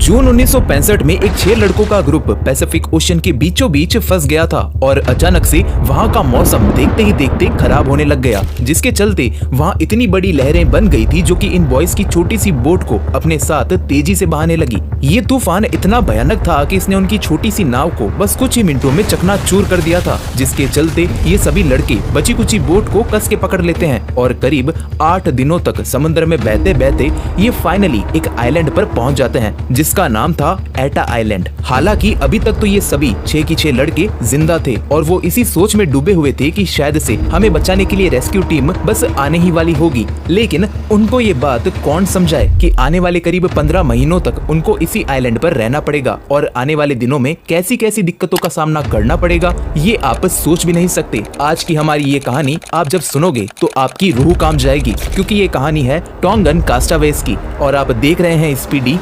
जून 1965 में एक 6 लड़कों का ग्रुप पैसिफिक ओशन के बीचों बीच फंस गया था और अचानक से वहाँ का मौसम देखते ही देखते खराब होने लग गया, जिसके चलते वहाँ इतनी बड़ी लहरें बन गई थी जो कि इन बॉयज की छोटी सी बोट को अपने साथ तेजी से बहाने लगी। ये तूफान इतना भयानक था कि इसने उनकी छोटी सी नाव को बस कुछ ही मिनटों में चकनाचूर कर दिया था, जिसके चलते ये सभी लड़के बची कुची बोट को कस के पकड़ लेते हैं और करीब 8 दिनों तक समुद्र में बहते बहते ये फाइनली एक आइलैंड पर पहुंच जाते हैं जिसका नाम था एटा आइलैंड। हालांकि अभी तक तो ये सभी 6 की 6 लड़के जिंदा थे और वो इसी सोच में डूबे हुए थे कि शायद से हमें बचाने के लिए रेस्क्यू टीम बस आने ही वाली होगी। लेकिन उनको ये बात कौन समझाए कि आने वाले करीब 15 महीनों तक उनको इसी आइलैंड पर रहना पड़ेगा और आने वाले दिनों में कैसी कैसी दिक्कतों का सामना करना पड़ेगा, ये आप सोच भी नहीं सकते। आज की हमारी ये कहानी आप जब सुनोगे तो आपकी रूह कांप जाएगी, क्योंकि ये कहानी है टोंगन कास्टावेज की और आप देख रहे हैं स्पीडी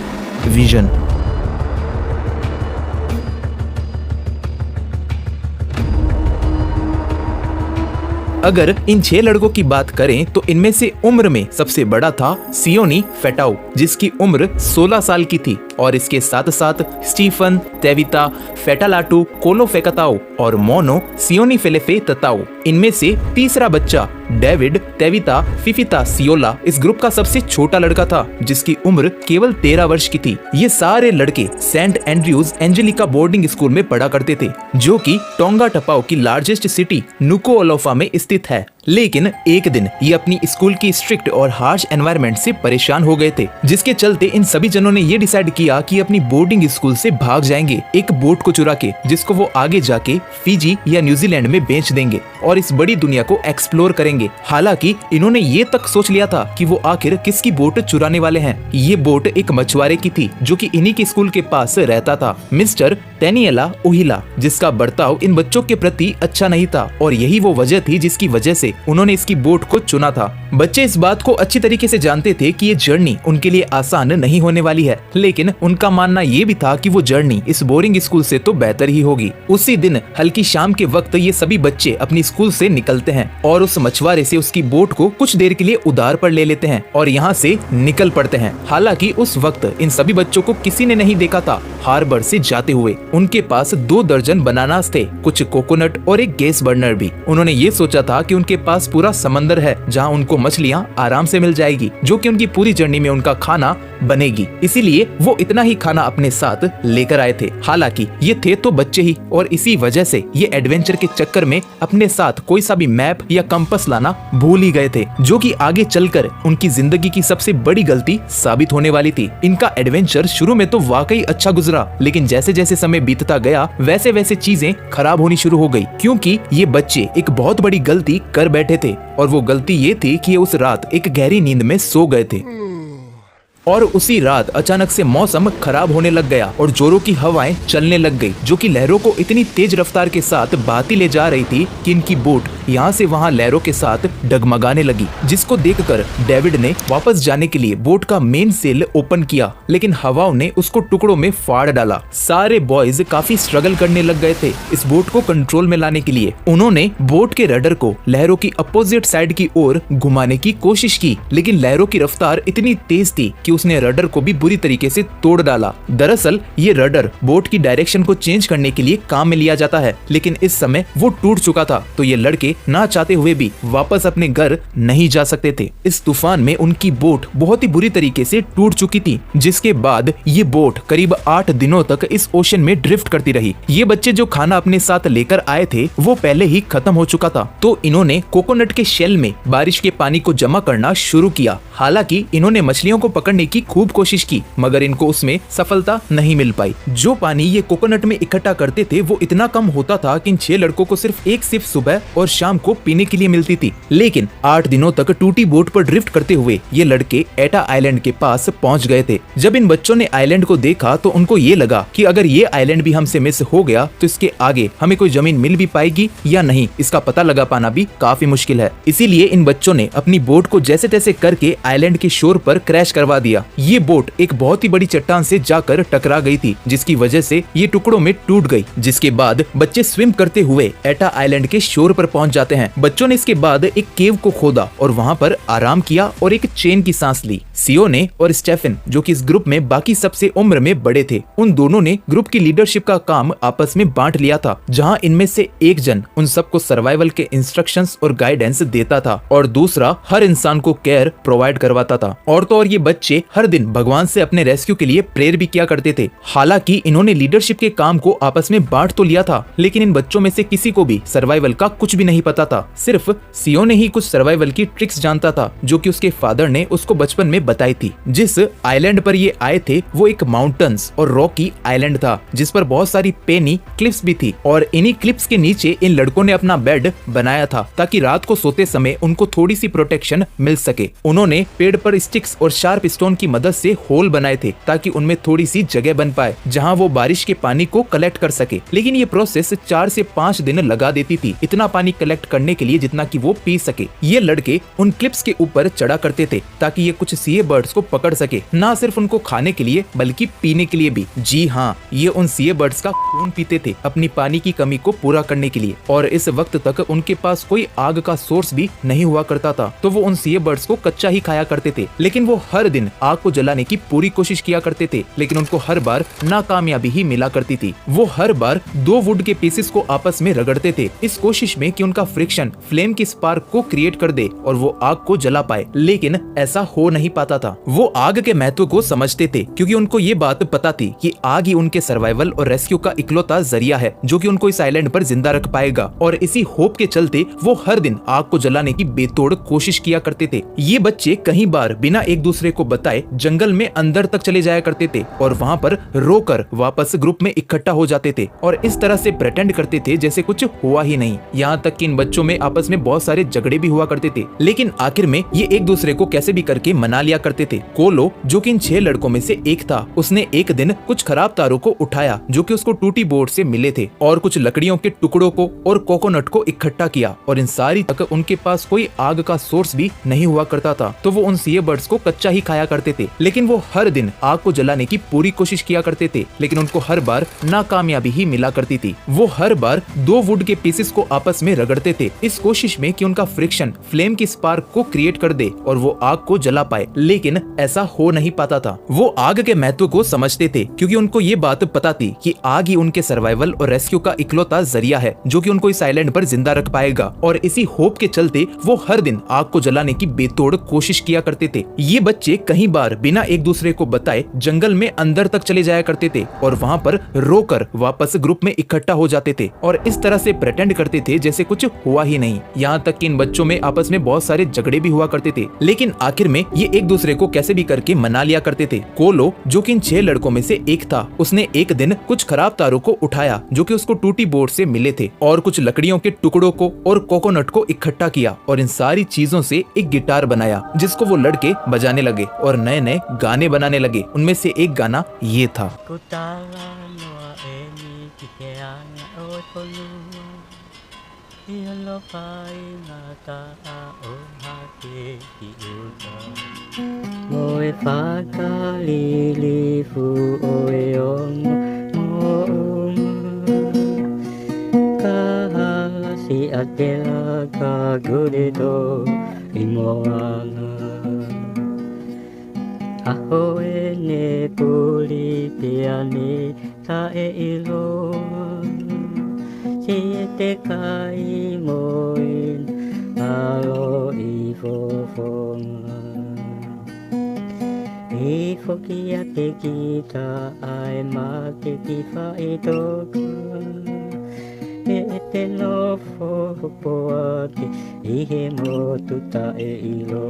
विजन। अगर इन 6 लड़कों की बात करें तो इनमें से उम्र में सबसे बड़ा था सियोनी फेटाउ, जिसकी उम्र 16 साल की थी और इसके साथ साथ स्टीफन, तेविता, फेटालाटू, कोलो फेकताओ और मोनो सियोनी फेलेफे तताओ। इनमें से तीसरा बच्चा डेविड तेविता फिफिता सियोला इस ग्रुप का सबसे छोटा लड़का था, जिसकी उम्र केवल 13 वर्ष की थी। ये सारे लड़के Saint Andrews Angelica boarding school में पढ़ा करते थे, जो कि टोंगा टपाओ की लार्जेस्ट सिटी नुकुओलोफा में स्थित है। लेकिन एक दिन ये अपनी स्कूल की स्ट्रिक्ट और हार्श एनवायरनमेंट से परेशान हो गए थे, जिसके चलते इन सभी जनों ने ये डिसाइड किया कि अपनी बोर्डिंग स्कूल से भाग जाएंगे एक बोट को चुरा के, जिसको वो आगे जाके फिजी या न्यूजीलैंड में बेच देंगे और इस बड़ी दुनिया को एक्सप्लोर करेंगे। हालांकि इन्होंने ये तक सोच लिया था कि वो आखिर किसकी बोट चुराने वाले हैं। ये बोट एक मछुआरे की थी जो कि इन्हीं के स्कूल के पास रहता था, मिस्टर टेनियला ओहिला, जिसका बर्ताव इन बच्चों के प्रति अच्छा नहीं था और यही वो वजह थी जिसकी वजह से उन्होंने इसकी बोट को चुना था। बच्चे इस बात को अच्छी तरीके से जानते थे कि ये जर्नी उनके लिए आसान नहीं होने वाली है, लेकिन उनका मानना ये भी था कि वो जर्नी इस बोरिंग स्कूल से तो बेहतर ही होगी। उसी दिन हल्की शाम के वक्त ये सभी बच्चे अपनी स्कूल से निकलते हैं और उस मछुआरे से उसकी बोट को कुछ देर के लिए उधार पर ले लेते हैं और यहाँ से निकल पड़ते हैं। हालांकि उस वक्त इन सभी बच्चों को किसी ने नहीं देखा था हार्बर से जाते हुए। उनके पास 2 दर्जन बनानास थे, कुछ कोकोनट और एक गैस बर्नर भी। उन्होंने ये सोचा था कि उनके पास पूरा समंदर है जहाँ उनको मछलियाँ आराम से मिल जाएगी, जो कि उनकी पूरी जर्नी में उनका खाना बनेगी। इसीलिए वो इतना ही खाना अपने साथ लेकर आए थे। हालांकि ये थे तो बच्चे ही और इसी वजह से ये एडवेंचर के चक्कर में अपने साथ कोई सा भी मैप या कंपास लाना भूल ही गए थे, जो कि आगे चलकर उनकी जिंदगी की सबसे बड़ी गलती साबित होने वाली थी। इनका एडवेंचर शुरू में तो वाकई अच्छा गुजरा, लेकिन जैसे जैसे समय बीतता गया वैसे वैसे चीजें खराब होनी शुरू हो गई, क्योंकि ये बच्चे एक बहुत बड़ी गलती कर बैठे थे और वो गलती ये थी कि ये उस रात एक गहरी नींद में सो गए थे और उसी रात अचानक से मौसम खराब होने लग गया और जोरों की हवाएं चलने लग गई, जो कि लहरों को इतनी तेज रफ्तार के साथ बहाती ले जा रही थी कि इनकी बोट यहाँ से वहाँ लहरों के साथ डगमगाने लगी, जिसको देखकर डेविड ने वापस जाने के लिए बोट का मेन सेल ओपन किया, लेकिन हवाओं ने उसको टुकड़ों में फाड़ डाला। सारे बॉयज काफी स्ट्रगल करने लग गए थे इस बोट को कंट्रोल में लाने के लिए। उन्होंने बोट के रडर को लहरों की अपोजिट साइड की ओर घुमाने की कोशिश की, लेकिन लहरों की रफ्तार इतनी तेज थी कि उसने रडर को भी बुरी तरीके से तोड़ डाला। दरअसल ये रडर बोट की डायरेक्शन को चेंज करने के लिए काम में लिया जाता है, लेकिन इस समय वो टूट चुका था, तो ये लड़के ना चाहते हुए भी वापस अपने घर नहीं जा सकते थे। इस तूफान में उनकी बोट बहुत ही बुरी तरीके से टूट चुकी थी, जिसके बाद ये बोट करीब 8 दिनों तक इस ओशन में ड्रिफ्ट करती रही। ये बच्चे जो खाना अपने साथ लेकर आए थे वो पहले ही खत्म हो चुका था, तो इन्होंने कोकोनट के शेल में बारिश के पानी को जमा करना शुरू किया। हालांकि इन्होंने मछलियों को पकड़ने की खूब कोशिश की, मगर इनको उसमें सफलता नहीं मिल पाई। जो पानी ये कोकोनट में इकट्ठा करते थे वो इतना कम होता था कि इन 6 लड़कों को सिर्फ एक सिप सुबह और शाम को पीने के लिए मिलती थी। लेकिन 8 दिनों तक टूटी बोट पर ड्रिफ्ट करते हुए ये लड़के एटा आइलैंड के पास पहुंच गए थे। जब इन बच्चों ने आइलैंड को देखा तो उनको ये लगा कि अगर ये आइलैंड भी हमसे मिस हो गया तो इसके आगे हमें कोई जमीन मिल भी पाएगी या नहीं, इसका पता लगा पाना भी काफी मुश्किल है। इसीलिए इन बच्चों ने अपनी बोट को जैसे तैसे करके आइलैंड के शोर पर क्रैश करवा दिया लिया। ये बोट एक बहुत ही बड़ी चट्टान से जाकर टकरा गई थी, जिसकी वजह से ये टुकड़ों में टूट गई। जिसके बाद बच्चे स्विम करते हुए एटा आइलैंड के शोर पर पहुंच जाते हैं। बच्चों ने इसके बाद एक केव को खोदा और वहाँ पर आराम किया और एक चैन की सांस ली। सियोने और स्टेफन, जो कि इस ग्रुप में बाकी सबसे उम्र में बड़े थे, उन दोनों ने ग्रुप की लीडरशिप का काम आपस में बांट लिया था, जहां इनमें से एक जन उन सबको सर्वाइवल के इंस्ट्रक्शंस और गाइडेंस देता था और दूसरा हर इंसान को केयर प्रोवाइड करवाता था। और तो और ये बच्चे हर दिन भगवान से अपने रेस्क्यू के लिए प्रेयर भी किया करते थे। हालांकि इन्होंने लीडरशिप के काम को आपस में बांट तो लिया था, लेकिन इन बच्चों में से किसी को भी सर्वाइवल का कुछ भी नहीं पता था। सिर्फ सियोने ही कुछ सर्वाइवल की ट्रिक्स जानता था, जो कि उसके फादर ने उसको बचपन में बताई थी। जिस आइलैंड पर ये आए थे वो एक माउंटेन्स और रॉकी आइलैंड था, जिस पर बहुत सारी पेनी क्लिप्स भी थी और इन्हीं क्लिप्स के नीचे इन लड़कों ने अपना बेड बनाया था, ताकि रात को सोते समय उनको थोड़ी सी प्रोटेक्शन मिल सके। उन्होंने पेड़ पर स्टिक्स और शार्प स्टोन की मदद से होल बनाए थे, ताकि उनमें थोड़ी सी जगह बन पाए जहां वो बारिश के पानी को कलेक्ट कर सके। लेकिन ये प्रोसेस 4 से 5 दिन लगा देती थी, इतना पानी कलेक्ट करने के लिए जितना कि वो पी सके। ये लड़के उन क्लिप्स के ऊपर चढ़ा करते थे, ताकि ये कुछ सीए बर्ड्स को पकड़ सके, ना सिर्फ उनको खाने के लिए बल्कि पीने के लिए भी। जी हाँ, ये उन सीए बर्ड्स का खून पीते थे अपनी पानी की कमी को पूरा करने के लिए। और इस वक्त तक उनके पास कोई आग का सोर्स भी नहीं हुआ करता था, तो वो उन सीए बर्ड्स को कच्चा ही खाया करते थे। लेकिन वो हर दिन आग को जलाने की पूरी कोशिश किया करते थे, लेकिन उनको हर बार नाकामयाबी ही मिला करती थी। वो हर बार 2 वुड के पीसेस को आपस में रगड़ते थे, इस कोशिश में कि उनका फ्रिक्शन फ्लेम की स्पार्क को क्रिएट कर दे और वो आग को जला पाए, लेकिन ऐसा हो नहीं पाता था। वो आग के महत्व को समझते थे, क्योंकि उनको ये बात पता थी कि आग ही उनके सर्वाइवल और रेस्क्यू का इकलौता जरिया है, जो कि उनको इस आइलैंड पर जिंदा रख पाएगा। और इसी होप के चलते वो हर दिन आग को जलाने की बेतोड़ कोशिश किया करते थे। ये बच्चे कई बार बिना एक दूसरे को बताए जंगल में अंदर तक चले जाया करते थे और वहाँ पर रोकर वापस ग्रुप में इकट्ठा हो जाते थे और इस तरह से प्रेटेंड करते थे जैसे कुछ हुआ ही नहीं। यहाँ तक कि इन बच्चों में आपस में बहुत सारे झगड़े भी हुआ करते थे, लेकिन आखिर में ये एक दूसरे को कैसे भी करके मना लिया करते थे। कोलो, जो कि इन 6 लड़कों में से एक था, उसने एक दिन कुछ खराब तारों को उठाया जो कि उसको टूटी बोर्ड से मिले थे और कुछ लकड़ियों के टुकड़ों को और कोकोनट को इकट्ठा किया। और इन सारी तक उनके पास कोई आग का सोर्स भी नहीं हुआ करता था, तो वो उन सीए बर्ड्स को कच्चा ही खाया करते थे। लेकिन वो हर दिन आग को जलाने की पूरी कोशिश किया करते थे, लेकिन उनको हर बार नाकामयाबी ही मिला करती थी। वो हर बार 2 वुड के पीसेस को आपस में रगड़ते थे, इस कोशिश में कि उनका फ्रिक्शन फ्लेम की स्पार्क को क्रिएट कर दे और वो आग को जला पाए, लेकिन ऐसा हो नहीं पाता था। वो आग के महत्व को समझते थे, क्योंकि उनको ये बात पता थी कि आग ही उनके सर्वाइवल और रेस्क्यू का इकलौता जरिया है, जो कि उनको इस आइलैंड पर जिंदा रख पाएगा। और इसी होप के चलते वो हर दिन आग को जलाने की बेतोड़ कोशिश किया करते थे। ये बच्चे कई बार बिना एक दूसरे को बताए जंगल में अंदर तक चले जाया करते थे और वहाँ पर रोकर वापस ग्रुप में इकट्ठा हो जाते थे और इस तरह से प्रेटेंड करते थे जैसे कुछ हुआ ही नहीं। यहाँ तक कि इन बच्चों में आपस में बहुत सारे झगड़े भी हुआ करते थे, लेकिन आखिर में ये एक दूसरे को कैसे भी करके मना लिया करते थे। कोलो, जो कि इन 6 लड़कों में से एक था, उसने एक दिन कुछ खराब तारों को उठाया जो कि उसको टूटी बोर्ड से मिले थे और कुछ लकड़ियों के टुकड़ों को और कोकोनट को इकट्ठा किया और इन सारी चीजों से एक गिटार बनाया, जिसको वो लड़के बजाने लगे और नए नए गाने बनाने लगे। उनमें से एक गाना ये था। Ahoe ne puli piani tae ilo Siete kai moin alo ifofonga Ifokia te kita ai mate ki faitoka Ete no fopoate ihe mo tuta e ilo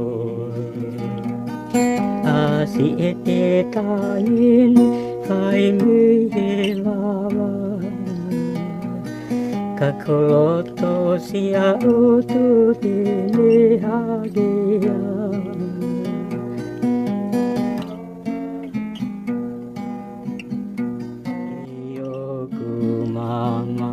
Asi ete tain fai mui lava Kakoloto sia utu tene hagia Yoku mama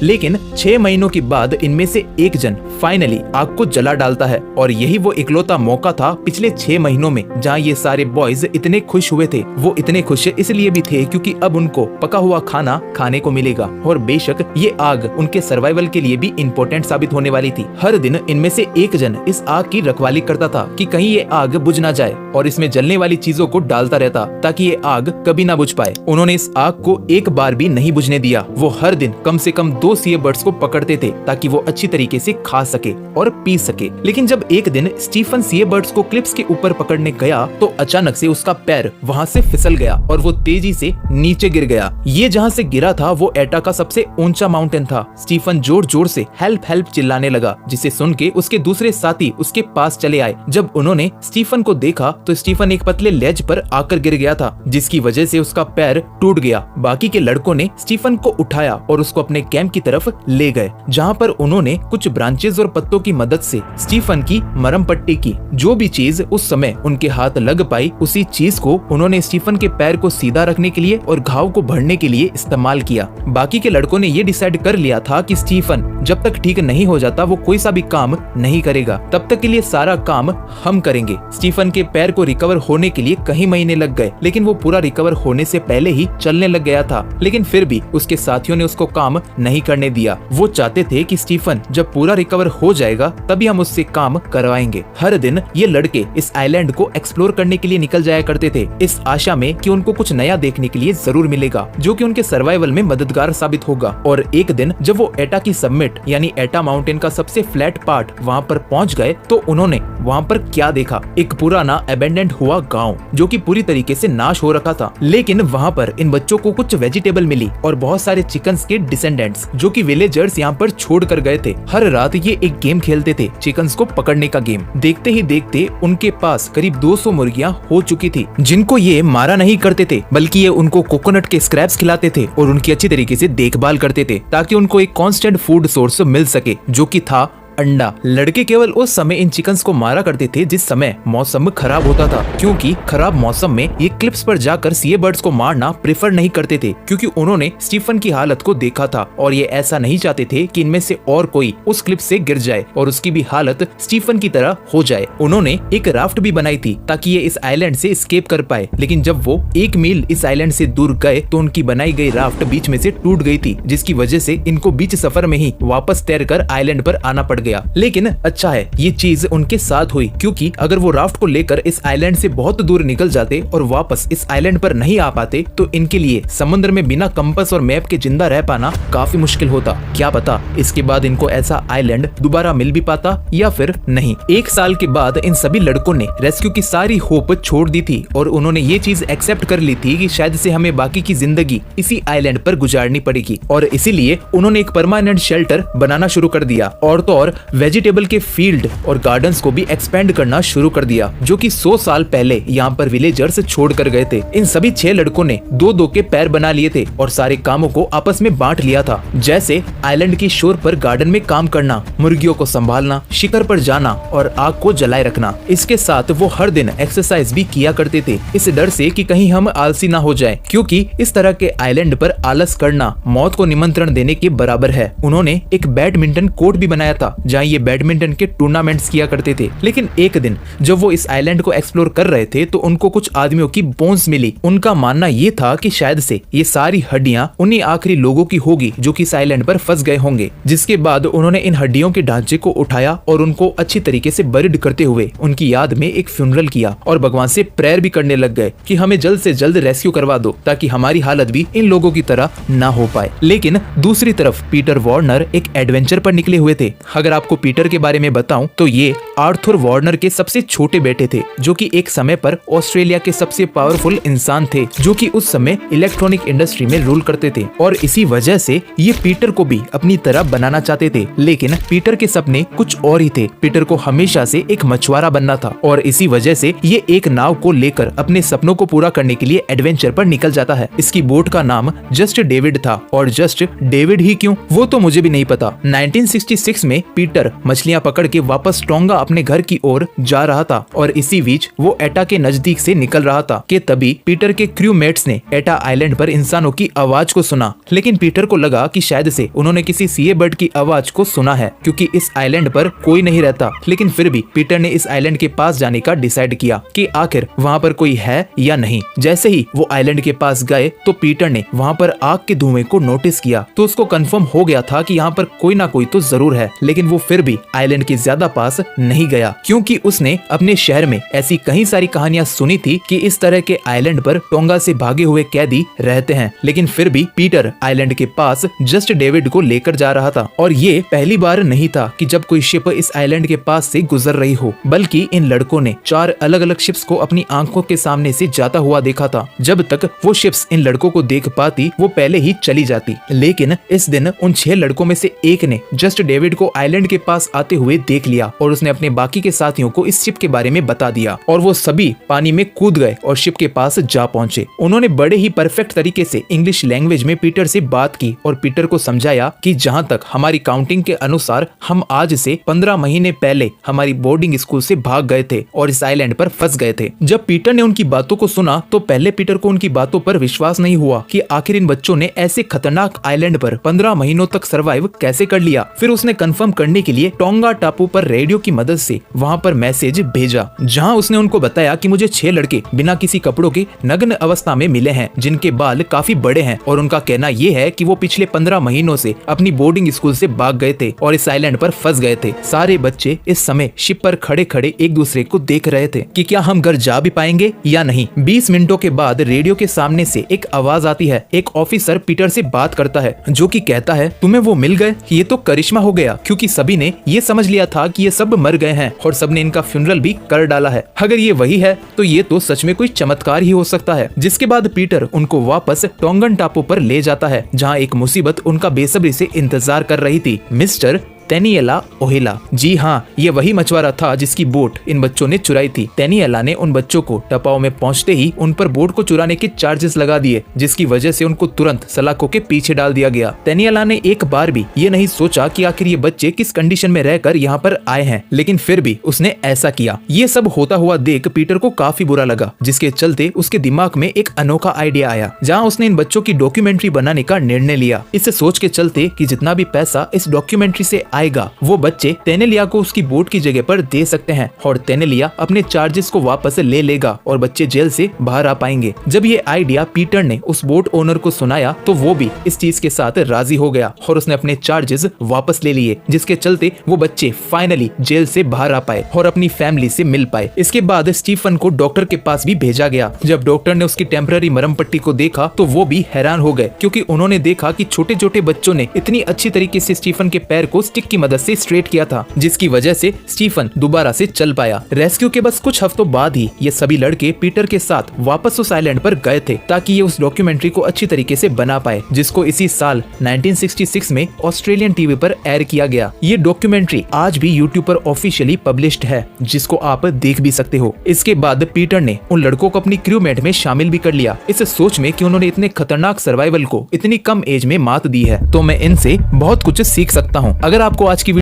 लेकिन 6 महीनों के बाद इनमें से एक जन finally आग को जला डालता है और यही वो इकलौता मौका था पिछले 6 महीनों में जहाँ ये सारे बॉयज इतने खुश हुए थे। वो इतने खुश इसलिए भी थे क्योंकि अब उनको पका हुआ खाना खाने को मिलेगा और बेशक ये आग उनके सर्वाइवल के लिए भी इम्पोर्टेंट साबित होने वाली थी। हर दिन इनमें से एक जन इस आग की रखवाली करता था कि कहीं ये आग बुझ ना जाए और इसमें जलने वाली चीजों को डालता रहता ताकि ये आग कभी ना बुझ पाए। उन्होंने इस आग को एक बार भी नहीं बुझने दिया। वो हर दिन कम से कम 2 सी बर्ड्स को पकड़ते थे ताकि वो अच्छी तरीके से खा सके और पी सके। लेकिन जब एक दिन स्टीफन सी बर्ड्स को क्लिप्स के ऊपर पकड़ने गया तो अचानक से उसका पैर वहाँ से फिसल गया और वो तेजी से नीचे गिर गया। ये जहाँ से गिरा था वो एटा का सबसे ऊंचा माउंटेन था। स्टीफन जोर जोर से हेल्प हेल्प चिल्लाने लगा, जिसे सुन के उसके दूसरे साथी उसके पास चले आए। जब उन्होंने स्टीफन को देखा तो स्टीफन एक पतले लेज पर आकर गिर गया था, जिसकी वजह से उसका पैर टूट गया। बाकी के लड़कों ने स्टीफन को उठाया और उसको अपने कैंप की तरफ ले गए, जहाँ पर उन्होंने कुछ ब्रांचेस और पत्तों की मदद से स्टीफन की मरहम पट्टी की। जो भी चीज उस समय उनके हाथ लग पाई उसी चीज को उन्होंने स्टीफन के पैर को सीधा रखने के लिए और घाव को भरने के लिए इस्तेमाल किया। बाकी के लड़कों ने ये डिसाइड कर लिया था कि स्टीफन जब तक ठीक नहीं हो जाता वो कोई सा भी काम नहीं करेगा, तब तक के लिए सारा काम हम करेंगे। स्टीफन के पैर को रिकवर होने के लिए कई महीने लग गए, लेकिन वो पूरा रिकवर होने से पहले ही चलने लग गया था। लेकिन फिर भी उसके साथियों ने उसको काम नहीं करने दिया। वो चाहते थे कि स्टीफन जब पूरा रिकवर हो जाएगा तभी हम उससे काम करवाएंगे। हर दिन ये लड़के इस आइलैंड को एक्सप्लोर करने के लिए निकल जाया करते थे, इस आशा में कि उनको कुछ नया देखने के लिए जरूर मिलेगा जो कि उनके सर्वाइवल में मददगार साबित होगा। और एक दिन जब वो एटा की सबमिट यानी एटा माउंटेन का सबसे फ्लैट पार्ट वहाँ पर पहुँच गए तो उन्होंने वहाँ पर क्या देखा, एक पुराना अबेंडेंट हुआ गाँव जो कि पूरी तरीके से नाश हो रखा था। लेकिन वहाँ पर इन बच्चों को कुछ वेजिटेबल मिली और बहुत सारे चिकन्स के डिसेंडेंट्स जो कि विलेजर्स यहाँ पर छोड़ कर गए थे। हर रात ये एक गेम खेलते थे, चिकन्स को पकड़ने का गेम। देखते ही देखते उनके पास करीब 200 मुर्गियां हो चुकी थी, जिनको ये मारा नहीं करते थे बल्कि ये उनको कोकोनट के स्क्रैप्स खिलाते थे और उनकी अच्छी तरीके से देखभाल करते थे ताकि उनको एक कांस्टेंट फूड सोर्स मिल सके जो कि था अंडा। लड़के केवल उस समय इन चिकन्स को मारा करते थे जिस समय मौसम खराब होता था, क्योंकि खराब मौसम में ये क्लिप्स पर जाकर सीए बर्ड्स को मारना प्रेफर नहीं करते थे, क्योंकि उन्होंने स्टीफन की हालत को देखा था और ये ऐसा नहीं चाहते थे कि इनमें से और कोई उस क्लिप से गिर जाए और उसकी भी हालत स्टीफन की तरह हो जाए। उन्होंने एक राफ्ट भी बनाई थी ताकि ये इस आइलैंड से एस्केप कर पाए, लेकिन जब वो 1 मील इस आइलैंड से दूर गए तो उनकी बनाई गई राफ्ट बीच में से टूट गई थी, जिसकी वजह से इनको बीच सफर में ही वापस तैरकर आइलैंड पर आना पड़ गया। लेकिन अच्छा है ये चीज उनके साथ हुई, क्योंकि अगर वो राफ्ट को लेकर इस आइलैंड से बहुत दूर निकल जाते और वापस इस आइलैंड पर नहीं आ पाते तो इनके लिए समुद्र में बिना कंपास और मैप के जिंदा रह पाना काफी मुश्किल होता। क्या पता इसके बाद इनको ऐसा आइलैंड दोबारा मिल भी पाता या फिर नहीं। 1 साल के बाद इन सभी लड़कों ने रेस्क्यू की सारी होप छोड़ दी थी और उन्होंने ये चीज एक्सेप्ट कर ली थी कि शायद से हमें बाकी की जिंदगी इसी आइलैंड पर गुजारनी पड़ेगी, और इसीलिए उन्होंने एक परमानेंट शेल्टर बनाना शुरू कर दिया और तो और वेजिटेबल के फील्ड और गार्डन्स को भी एक्सपेंड करना शुरू कर दिया, जो कि 100 साल पहले यहाँ पर विलेजर्स छोड़ कर गए थे। इन सभी 6 लड़कों ने 2-2 के पैर बना लिए थे और सारे कामों को आपस में बांट लिया था, जैसे आइलैंड की शोर पर गार्डन में काम करना, मुर्गियों को संभालना, शिकार पर जाना और आग को जलाए रखना। इसके साथ वो हर दिन एक्सरसाइज भी किया करते थे, इस डर से कि कहीं हम आलसी ना हो जाएं, क्योंकि इस तरह के आइलैंड पर आलस करना मौत को निमंत्रण देने के बराबर है। उन्होंने एक बैडमिंटन कोर्ट भी बनाया था जहाँ ये बैडमिंटन के टूर्नामेंट्स किया करते थे। लेकिन एक दिन जब वो इस आइलैंड को एक्सप्लोर कर रहे थे तो उनको कुछ आदमियों की बोन्स मिली। उनका मानना ये था कि शायद से ये सारी हड्डियां उन्हीं आखिरी लोगों की होगी जो कि इस आइलैंड पर फंस गए होंगे। जिसके बाद उन्होंने इन हड्डियों के ढांचे को उठाया और उनको अच्छी तरीके से बरीड करते हुए उनकी याद में एक फ्यूनरल किया और भगवान से प्रेयर भी करने लग गए कि हमें जल्द से जल्द रेस्क्यू करवा दो ताकि हमारी हालत भी इन लोगों की तरह ना हो पाए। लेकिन दूसरी तरफ पीटर वार्नर एक एडवेंचर पर निकले हुए थे। अगर आपको पीटर के बारे में बताऊं तो ये आर्थर वार्नर के सबसे छोटे बेटे थे, जो कि एक समय पर ऑस्ट्रेलिया के सबसे पावरफुल इंसान थे, जो कि उस समय इलेक्ट्रॉनिक इंडस्ट्री में रूल करते थे और इसी वजह से ये पीटर को भी अपनी तरह बनाना चाहते थे। लेकिन पीटर के सपने कुछ और ही थे। पीटर को हमेशा से एक मछुआरा बनना था और इसी वजह से ये एक नाव को लेकर अपने सपनों को पूरा करने के लिए एडवेंचर पर निकल जाता है। इसकी बोट का नाम जस्ट डेविड था और जस्ट डेविड ही क्यों वो तो मुझे भी नहीं पता। 1966 में पीटर मछलियां पकड़ के वापस टोंगा अपने घर की ओर जा रहा था और इसी बीच वो एटा के नजदीक से निकल रहा था कि तभी पीटर के क्रूमेट्स ने एटा आइलैंड पर इंसानों की आवाज को सुना। लेकिन पीटर को लगा कि शायद से उन्होंने किसी सीए बर्ड की आवाज को सुना है, क्योंकि इस आइलैंड पर कोई नहीं रहता। लेकिन फिर भी पीटर ने इस आइलैंड के पास जाने का डिसाइड किया कि आखिर वहाँ पर कोई है या नहीं। जैसे ही वो आइलैंड के पास गए तो पीटर ने वहाँ पर आग के धुएं को नोटिस किया, तो उसको कंफर्म हो गया था कि यहाँ पर कोई ना कोई तो जरूर है। लेकिन वो फिर भी आइलैंड के ज्यादा पास नहीं गया, क्योंकि उसने अपने शहर में ऐसी कई सारी कहानियां सुनी थी कि इस तरह के आइलैंड पर टोंगा से भागे हुए कैदी रहते हैं। लेकिन फिर भी पीटर आइलैंड के पास जस्ट डेविड को लेकर जा रहा था और ये पहली बार नहीं था कि जब कोई शिप इस आइलैंड के पास से गुजर रही हो, बल्कि इन लड़कों ने 4 अलग अलग शिप्स को अपनी आंखों के सामने से जाता हुआ देखा था। जब तक वो शिप्स इन लड़कों को देख पाती वो पहले ही चली जाती। लेकिन इस दिन उन 6 लड़कों में से एक ने जस्ट डेविड को आइलैंड के पास आते हुए देख लिया और उसने अपने बाकी के साथियों को इस शिप के बारे में बता दिया और वो सभी पानी में कूद गए और शिप के पास जा पहुंचे। उन्होंने बड़े ही परफेक्ट तरीके से इंग्लिश लैंग्वेज में पीटर से बात की और पीटर को समझाया कि जहां तक हमारी काउंटिंग के अनुसार हम आज से 15 महीने पहले हमारी बोर्डिंग स्कूल से भाग गए थे और इस आइलैंड पर फंस गए थे। जब पीटर ने उनकी बातों को सुना तो पहले पीटर को उनकी बातों पर विश्वास नहीं हुआ कि आखिर इन बच्चों ने ऐसे खतरनाक आइलैंड पर 15 महीनों तक सर्वाइव कैसे कर लिया। फिर उसने कंफर्म करने के लिए टोंगा टापू पर रेडियो की मदद से वहाँ पर मैसेज भेजा, जहाँ उसने उनको बताया कि मुझे 6 लड़के बिना किसी कपड़ों के नग्न अवस्था में मिले हैं, जिनके बाल काफी बड़े हैं और उनका कहना ये है कि वो पिछले 15 महीनों से अपनी बोर्डिंग स्कूल से भाग गए थे और इस आइलैंड पर फंस गए थे। सारे बच्चे इस समय शिप पर खड़े खड़े एक दूसरे को देख रहे थे कि क्या हम घर जा भी पाएंगे या नहीं। 20 मिनटों के बाद रेडियो के सामने से एक आवाज आती है। एक ऑफिसर पीटर से बात करता है जो कि कहता है तुम्हें वो मिल गए, ये तो करिश्मा हो गया, क्योंकि सभी ने ये समझ लिया था कि ये सब मर गए हैं और सबने इनका फ्यूनरल भी कर डाला है। अगर ये वही है तो ये तो सच में कोई चमत्कार ही हो सकता है। जिसके बाद पीटर उनको वापस टोंगन टापू पर ले जाता है, जहाँ एक मुसीबत उनका बेसब्री से इंतजार कर रही थी, मिस्टर टेनिएला ओहेला। जी हाँ, ये वही मछुआरा था जिसकी बोट इन बच्चों ने चुराई थी। टेनिएला ने उन बच्चों को टपाओ में पहुंचते ही उन पर बोट को चुराने के चार्जेस लगा दिए, जिसकी वजह से उनको तुरंत सलाखों के पीछे डाल दिया गया। टेनिएला ने एक बार भी ये नहीं सोचा कि आखिर ये बच्चे किस कंडीशन में रहकर यहाँ पर आए हैं, लेकिन फिर भी उसने ऐसा किया। ये सब होता हुआ देख पीटर को काफी बुरा लगा, जिसके चलते उसके दिमाग में एक अनोखा आइडिया आया, जहाँ उसने इन बच्चों की डॉक्यूमेंट्री बनाने का निर्णय लिया। इसे सोच के चलते कि जितना भी पैसा इस डॉक्यूमेंट्री से आएगा वो बच्चे टेनेलिया को उसकी बोट की जगह पर दे सकते हैं और टेनेलिया अपने चार्जेस को वापस ले लेगा और बच्चे जेल से बाहर आ पाएंगे। जब ये आइडिया पीटर ने उस बोट ओनर को सुनाया तो वो भी इस चीज के साथ राजी हो गया और उसने अपने चार्जेस वापस ले लिए, जिसके चलते वो बच्चे फाइनली जेल से बाहर आ पाए और अपनी फैमिली से मिल पाए। इसके बाद स्टीफन को डॉक्टर के पास भी भेजा गया। जब डॉक्टर ने उसकी टेम्पररी मरहम पट्टी को देखा तो वो भी हैरान हो गए, क्योंकि उन्होंने देखा कि छोटे छोटे बच्चों ने इतनी अच्छी तरीके से स्टीफन के पैर को स्टिक की मदद से स्ट्रेट किया था, जिसकी वजह से स्टीफन दोबारा से चल पाया। रेस्क्यू के बस कुछ हफ्तों बाद ही ये सभी लड़के पीटर के साथ वापस उस आइलैंड पर गए थे, ताकि ये उस डॉक्यूमेंट्री को अच्छी तरीके से बना पाए, जिसको इसी साल 1966 में ऑस्ट्रेलियन टीवी पर एयर किया गया। ये डॉक्यूमेंट्री आज भी यूट्यूब पर ऑफिशियली पब्लिश्ड है, जिसको आप देख भी सकते हो। इसके बाद पीटर ने उन लड़कों को अपनी क्रूमेट में शामिल भी कर लिया, इस सोच में कि उन्होंने इतने खतरनाक सर्वाइवल को इतनी कम एज में मात दी है, तो मैं इनसे बहुत कुछ सीख सकता हूँ। अगर आपको आज की